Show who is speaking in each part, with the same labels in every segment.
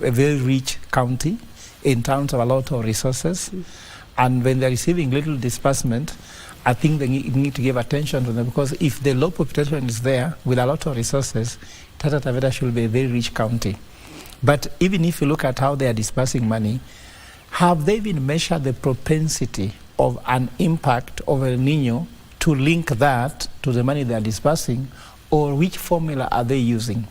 Speaker 1: a very rich county in terms of a lot of resources, and when they're receiving little disbursement, I think they need to give attention to them, because if the low population is there with a lot of resources, Taita Taveta should be a very rich county. But even if you look at how they are dispersing money, have they even measured the propensity of an impact of El Nino to link that to the money they are dispersing, or which formula are they using?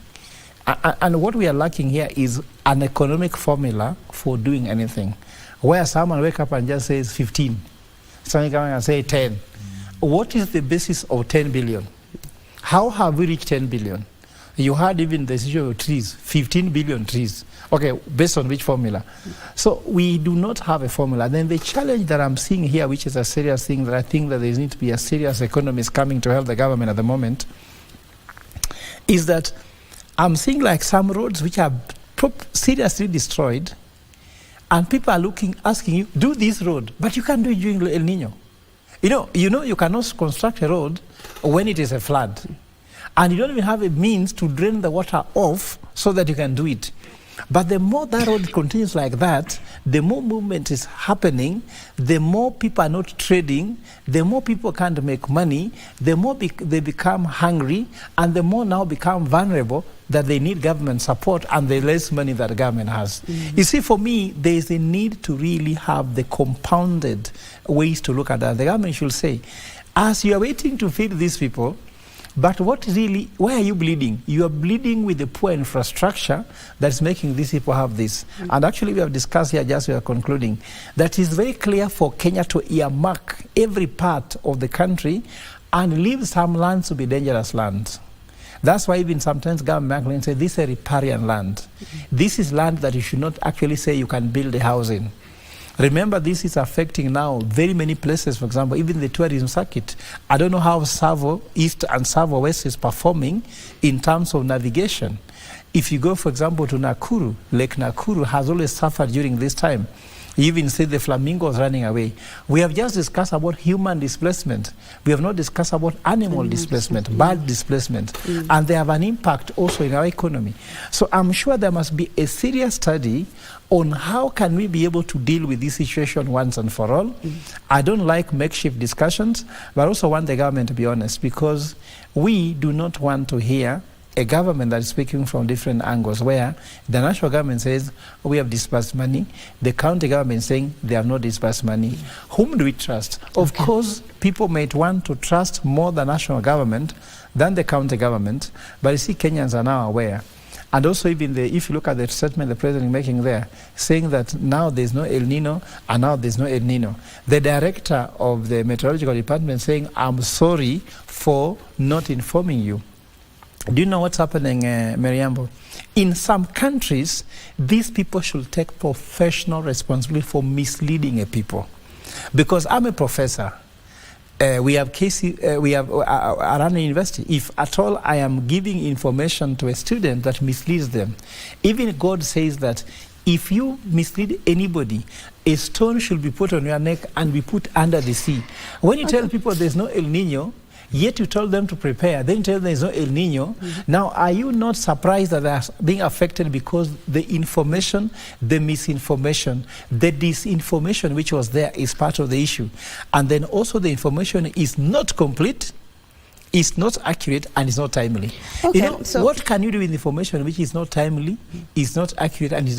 Speaker 1: And what we are lacking here is an economic formula for doing anything, where someone wake up and just says 15, someone come and say 10. What is the basis of 10 billion? How have we reached 10 billion? You had even the issue of trees, 15 billion trees. Okay, based on which formula? So we do not have a formula. Then the challenge that I'm seeing here, which is a serious thing, that I think that there needs to be a serious economist coming to help the government at the moment, is that I'm seeing like some roads which are seriously destroyed, and people are asking you, do this road, but you can't do it during El Nino. You know, you cannot construct a road when it is a flood, and you don't even have a means to drain the water off so that you can do it. But the more that road continues like that, the more movement is happening, the more people are not trading, the more people can't make money, the more they become hungry, and the more now become vulnerable that they need government support, and the less money that the government has. You see, for me, there is a need to really have the compounded ways to look at that. The government should say, as you are waiting to feed these people, but why are you bleeding? You are bleeding with the poor infrastructure that's making these people have this. And actually we have discussed here, just we are concluding, that it's very clear for Kenya to earmark every part of the country and leave some lands to be dangerous lands. That's why even sometimes government say this is a riparian land. This is land that you should not actually say you can build a house in. Remember, this is affecting now very many places. For example, even the tourism circuit. I don't know how Savo East and Savo West is performing in terms of navigation. If you go, for example, to Nakuru, Lake Nakuru has always suffered during this time. You even see the flamingos running away. We have just discussed about human displacement. We have not discussed about animal displacement, bird displacement. And they have an impact also in our economy. So I'm sure there must be a serious study on how can we be able to deal with this situation once and for all. I don't like makeshift discussions, but I also want the government to be honest, because we do not want to hear a government that is speaking from different angles, where the national government says, we have disbursed money, the county government saying they have not disbursed money. Whom do we trust? Of course, people might want to trust more the national government than the county government, but you see, Kenyans are now aware. And also even if you look at the statement the president is making there, saying that now there's no El Nino and now there's no El Nino. The director of the meteorological department saying, I'm sorry for not informing you. Do you know what's happening, Mariambo? In some countries, these people should take professional responsibility for misleading a people. Because I'm a professor. We have cases, I run a university. If at all I am giving information to a student that misleads them, even God says that if you mislead anybody, a stone should be put on your neck and be put under the sea. When you tell people there's no El Nino, yet you told them to prepare, then you tell them there's no El Nino. Now, are you not surprised that they are being affected because the information, the misinformation, the disinformation which was there is part of the issue? And then also the information is not complete, is not accurate, and is not timely. Okay, you know, so what can you do with information which is not timely, is not accurate, and is